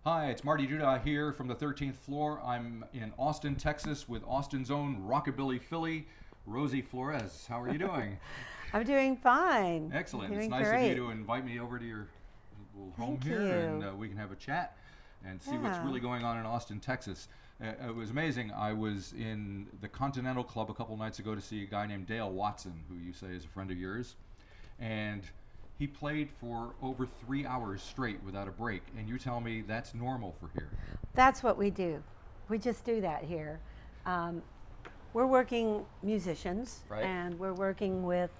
Hi, it's Marty Duda here from the 13th floor. I'm in Austin, Texas with Austin's own Rockabilly Philly, Rosie Flores. How are you doing? I'm doing fine. Excellent. I'm It's doing nice of great. you to invite me over to your little home Thank here and you. we can have a chat and see what's Yeah. really going on in Austin, Texas. It was amazing. I was in the Continental Club a couple nights ago to see a guy named Dale Watson, who you say is a friend of yours. And he played for over 3 hours straight without a break. And you tell me that's normal for here. That's what we do. We just do that here. Um, we're working musicians, Right. and we're working with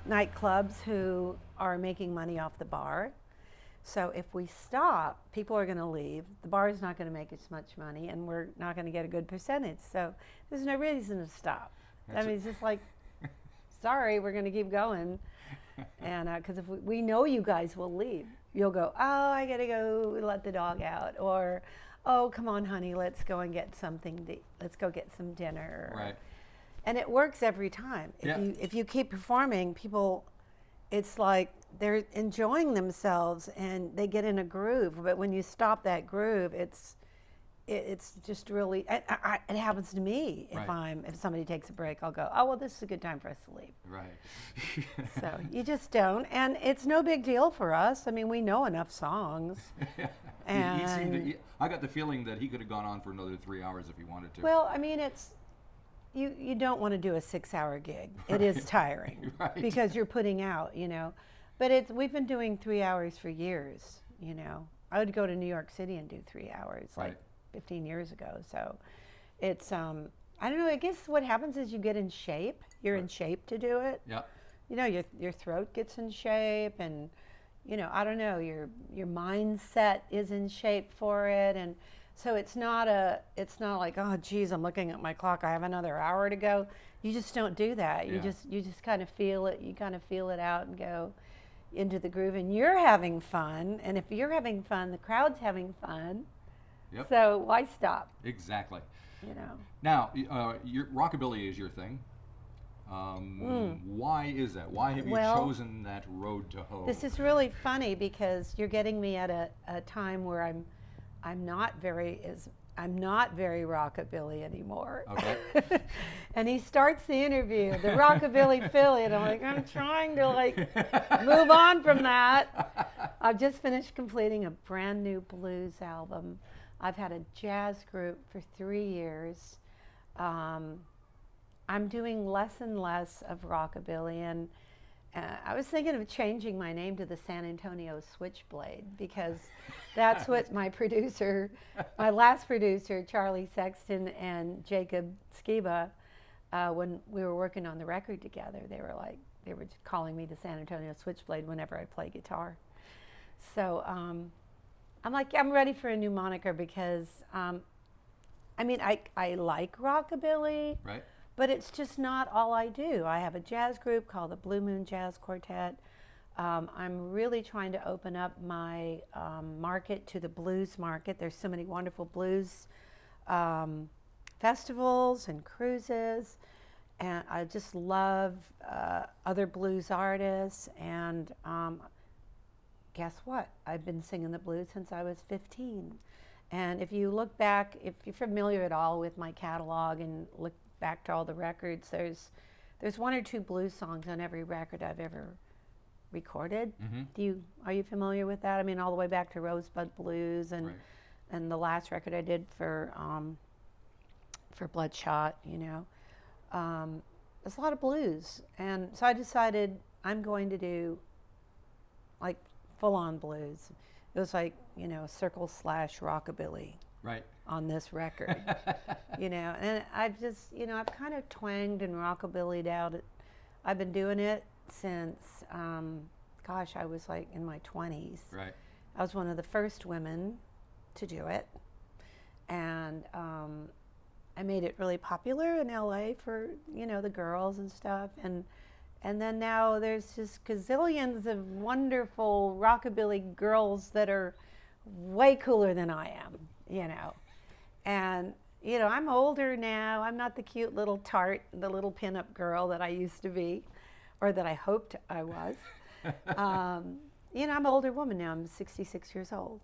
nightclubs who are making money off the bar. So if we stop, people are going to leave. The bar is not going to make as much money, and we're not going to get a good percentage. So there's no reason to stop. That's It's just like, sorry, we're going to keep going. And because if we know you guys will leave, you'll go, oh, I gotta go let the dog out, or oh, come on, honey, let's go and get something to, let's go get some dinner. Right. And it works every time. Yeah. If you keep performing, people, it's like they're enjoying themselves and they get in a groove. But when you stop that groove, it's just really, it happens to me. Right. If somebody takes a break, I'll go, oh, well, this is a good time for us to leave. Right. So you just don't, and it's no big deal for us. I mean, we know enough songs. He seemed to, I got the feeling that he could have gone on for another 3 hours if he wanted to. Well, I mean, it's you don't want to do a 6-hour gig. It is tiring Right. because you're putting out, But we've been doing 3 hours for years. I would go to New York City and do 3 hours like Right. 15 years ago. So it's I don't know. I guess what happens is you get in shape. You're in Right. shape to do it. Yeah. Your throat gets in shape, and I don't know, your mindset is in shape for it. And so it's not like, oh geez, I'm looking at my clock, I have another hour to go. You just don't do that. Yeah. You just kind of feel it. You kind of feel it out and go into the groove, and you're having fun. And if you're having fun, the crowd's having fun. Yep. So why stop? Exactly. you know Now, rockabilly is your thing. Why is that? Why have you Well, chosen that road to hoe? This is really funny because you're getting me at a time where I'm not very rockabilly anymore. Okay. And he starts the interview, the rockabilly Philly, and I'm like, I'm trying to move on from that. I've just finished completing a brand new blues album. I've had a jazz group for 3 years. I'm doing less and less of rockabilly, and I was thinking of changing my name to the San Antonio Switchblade, because that's what my last producer, Charlie Sexton and Jacob Skiba, when we were working on the record together, they were just calling me the San Antonio Switchblade whenever I play guitar. So I'm like, I'm ready for a new moniker because, I like rockabilly. Right. But it's just not all I do. I have a jazz group called the Blue Moon Jazz Quartet. I'm really trying to open up my market to the blues market. There's so many wonderful blues festivals and cruises, and I just love other blues artists. And guess what? I've been singing the blues since I was 15. And if you look back, if you're familiar at all with my catalog and look back to all the records, there's 1 or 2 blues songs on every record I've ever recorded. Mm-hmm. Are you familiar with that? I mean, all the way back to Rosebud Blues, and Right. and the last record I did for Bloodshot. There's a lot of blues, and so I decided I'm going to do like full-on blues. It was like circle / rockabilly Right. on this record. And I've just, I've kind of twanged and rockabillyed out. I've been doing it since, I was like in my 20s. Right. I was one of the first women to do it. And I made it really popular in LA for, the girls and stuff. And then now there's just gazillions of wonderful rockabilly girls that are way cooler than I am, And, I'm older now. I'm not the cute little tart, the little pinup girl that I used to be, or that I hoped I was. I'm an older woman now. I'm 66 years old,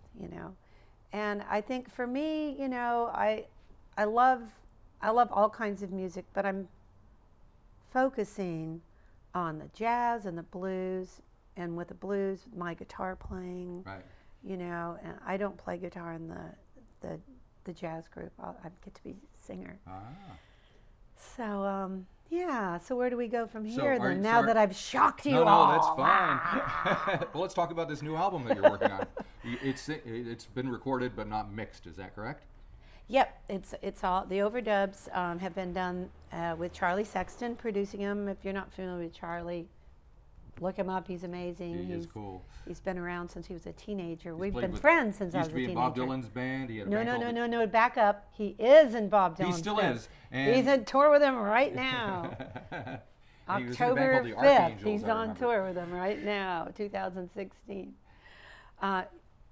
And I think for me, you know, I love all kinds of music, but I'm focusing on the jazz and the blues, and with the blues, my guitar playing. Right. You know, and I don't play guitar in the jazz group. I get to be singer. Ah. So yeah. So where do we go from So here are then? you- Now so- that I've shocked you No, all. that's fine. Well, let's talk about this new album that you're working on. It's been recorded but not mixed. Is that correct? Yep, it's all the overdubs have been done with Charlie Sexton producing them. If you're not familiar with Charlie, look him up. He's amazing. He is cool. He's been around since he was a teenager. He's We've played been with- friends since He I used was to a be in teenager. Bob Dylan's band. He had a No, band no, called no, no, no. Back up. He is in Bob Dylan's He still band. is. And He's on tour with him right now. And he was in a band October called the 5th. Archangels, He's I on remember. tour with them right now, 2016.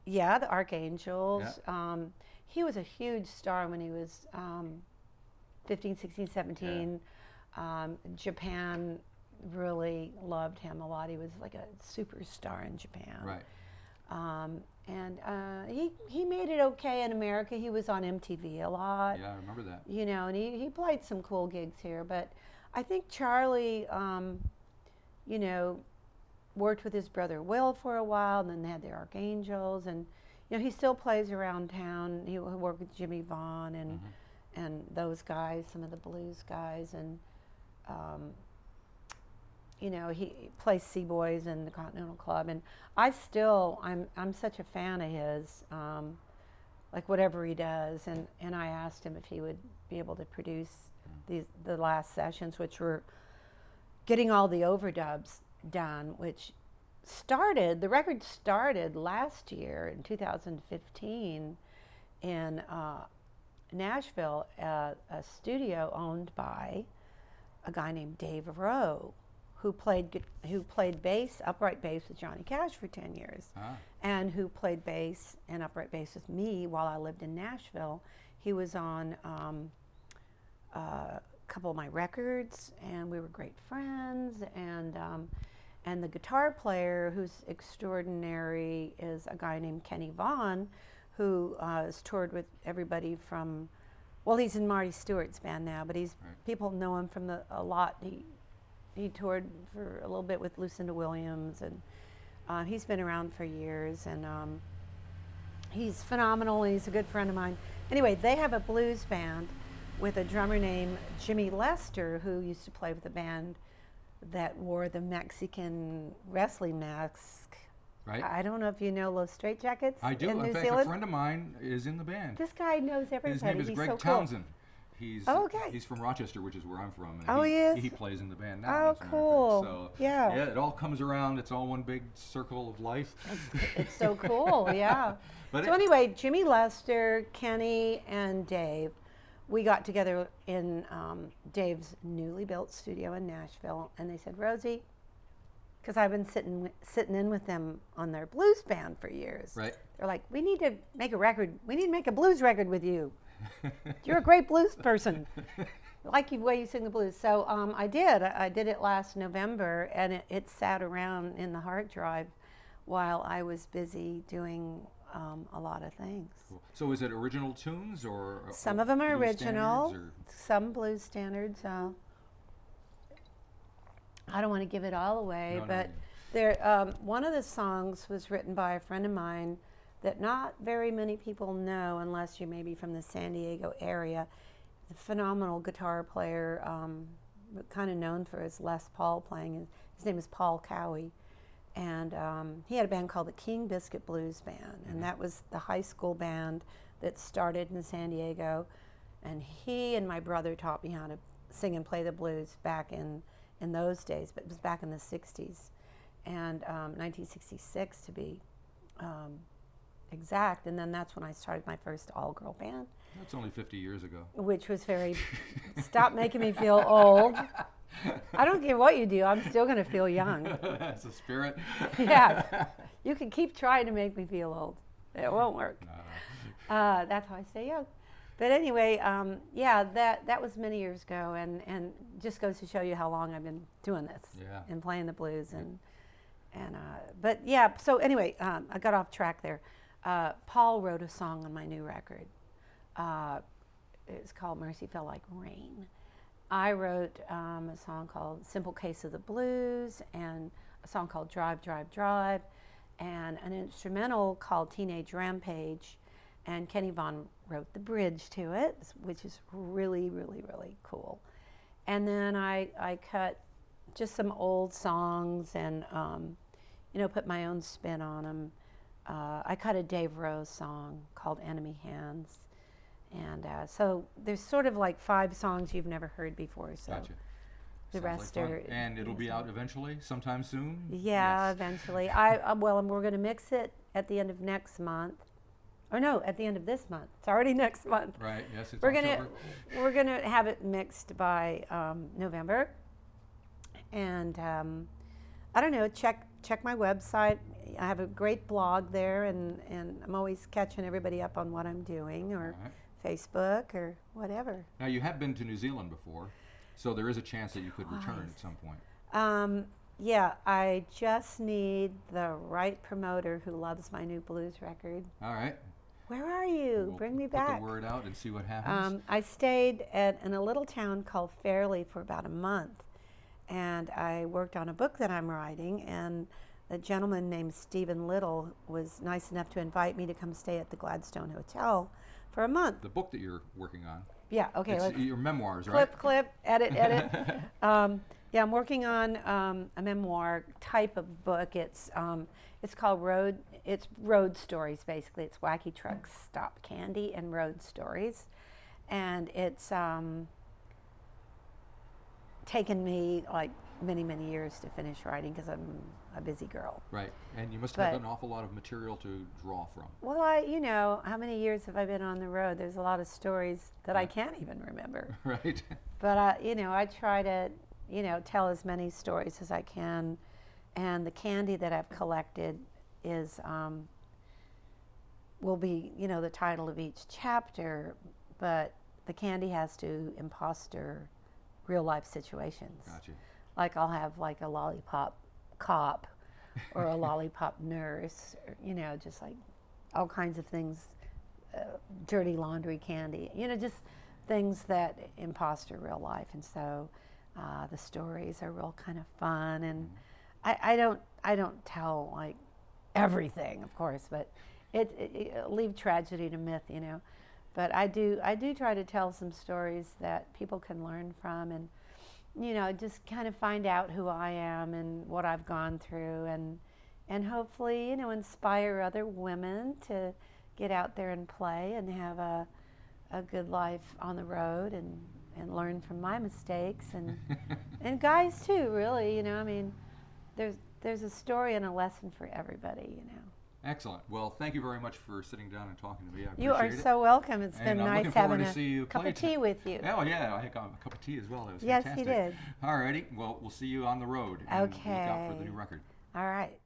Yeah, the Archangels. He was a huge star when he was 15, 16, 17. Japan really loved him a lot. He was like a superstar in Japan. Right. And he made it okay in America. He was on MTV a lot. Yeah, I remember that. You know, and he played some cool gigs here. But I think Charlie, you know, worked with his brother Will for a while, and then they had the Archangels, and you know, he still plays around town. He worked with Jimmy Vaughn and those guys, some of the blues guys, and you know, he plays Sea Boys in the Continental Club, and I'm such a fan of his, like whatever he does, and I asked him if he would be able to produce the last sessions, which were getting all the overdubs done, which the record started last year in 2015 in Nashville, a studio owned by a guy named Dave Rowe, who played bass, upright bass with Johnny Cash for 10 years, and who played bass and upright bass with me while I lived in Nashville. He was on a couple of my records, and we were great friends. And the guitar player, who's extraordinary, is a guy named Kenny Vaughn, who has toured with everybody from, well, he's in Marty Stewart's band now, but people know him from a lot. He toured for a little bit with Lucinda Williams, and he's been around for years, and he's phenomenal, and he's a good friend of mine. Anyway, they have a blues band with a drummer named Jimmy Lester, who used to play with a band that wore the Mexican wrestling mask. Right. I don't know if you know Los Straitjackets. I do. In New In fact, Zealand. a friend of mine is in the band. This guy knows everybody. His name is He's Greg so cool. Townsend. He's Okay. He's from Rochester, which is where I'm from. And Oh, he is? He plays in the band now. Oh, as a matter of fact. cool. So, Yeah. it all comes around. It's all one big circle of life. It's so cool, yeah. But So anyway, Jimmy Lester, Kenny, and Dave, we got together in Dave's newly built studio in Nashville, and they said, Rosie, because I've been sitting in with them on their blues band for years. Right. They're like, we need to make a record. We need to make a blues record with you. You're a great blues person. I like the way you sing the blues. So I did. I did it last November, and it sat around in the hard drive while I was busy doing a lot of things. Cool. So is it original tunes or Some of them are blues original, standards, some blues standards. I don't want to give it all away, No, but no. there. One of the songs was written by a friend of mine that not very many people know unless you're maybe from the San Diego area. A phenomenal guitar player, kind of known for his Les Paul playing. His name is Paul Cowie. And he had a band called the King Biscuit Blues Band, and that was the high school band that started in San Diego. And he and my brother taught me how to sing and play the blues back in those days, but it was back in the 60s, and 1966 to be exact. And then that's when I started my first all-girl band, That's only 50 years ago. which was very, stop making me feel old. I don't care what you do, I'm still going to feel young. That's the spirit. Yes, you can keep trying to make me feel old. It won't work. That's how I stay young. But anyway, yeah, that was many years ago, and just goes to show you how long I've been doing this and playing the blues, but yeah. So anyway, I got off track there. Paul wrote a song on my new record. It's called Mercy Fell Like Rain. I wrote a song called Simple Case of the Blues, and a song called Drive, Drive, Drive, and an instrumental called Teenage Rampage. And Kenny Vaughn wrote the bridge to it, which is really, really, really cool. And then I cut just some old songs and, put my own spin on them. I cut a Dave Rose song called Enemy Hands. And so there's sort of like 5 songs you've never heard before. So Gotcha. the Sounds rest like fun. are. And it'll be out eventually, sometime soon? Yeah, Yes. eventually. Well, and we're going to mix it at the end of next month. Or no, at the end of this month. It's already next month. Right, yes, it's We're October. gonna have it mixed by November. And I don't know, check my website. I have a great blog there, and I'm always catching everybody up on what I'm doing, or All right. Facebook or whatever. Now, you have been to New Zealand before, so there is a chance that you could return Twice. at some point. Yeah, I just need the right promoter who loves my new blues record. All right. Where are you? We'll Bring me put back. the word out and see what happens. I stayed in a little town called Fairleigh for about a month, and I worked on a book that I'm writing, and a gentleman named Stephen Little was nice enough to invite me to come stay at the Gladstone Hotel for a month. The book that you're working on, Yeah, okay. it's Let's your memoirs, right? clip, edit. Yeah, I'm working on a memoir type of book. It's called Road Stories, basically. It's Wacky Truck Stop Candy and Road Stories. And it's taken me like many, many years to finish writing because I'm a busy girl. Right, and you must But- have an awful lot of material to draw from. Well, how many years have I been on the road? There's a lot of stories that I can't even remember. Right. But I try to, tell as many stories as I can, and the candy that I've collected is will be, the title of each chapter, but the candy has to imposter real life situations. Gotcha. Like I'll have like a lollipop cop or a lollipop nurse, or, just like all kinds of things, dirty laundry candy, just things that imposter real life. And so the stories are real kind of fun, and I don't tell like everything, of course, but it leave tragedy to myth, But I do try to tell some stories that people can learn from, and just kind of find out who I am and what I've gone through, and hopefully inspire other women to get out there and play and have a good life on the road, and learn from my mistakes, and guys too, really. There's a story and a lesson for everybody. Excellent. Well, thank you very much for sitting down and talking to me. I appreciate You are it. so welcome. It's And been I'm nice looking forward having to see you a cup play of tea with you. Oh, yeah. I got a cup of tea as well. That was Yes, fantastic. you did. All righty. Well, we'll see you on the road. And look out for the Okay. new record. All right.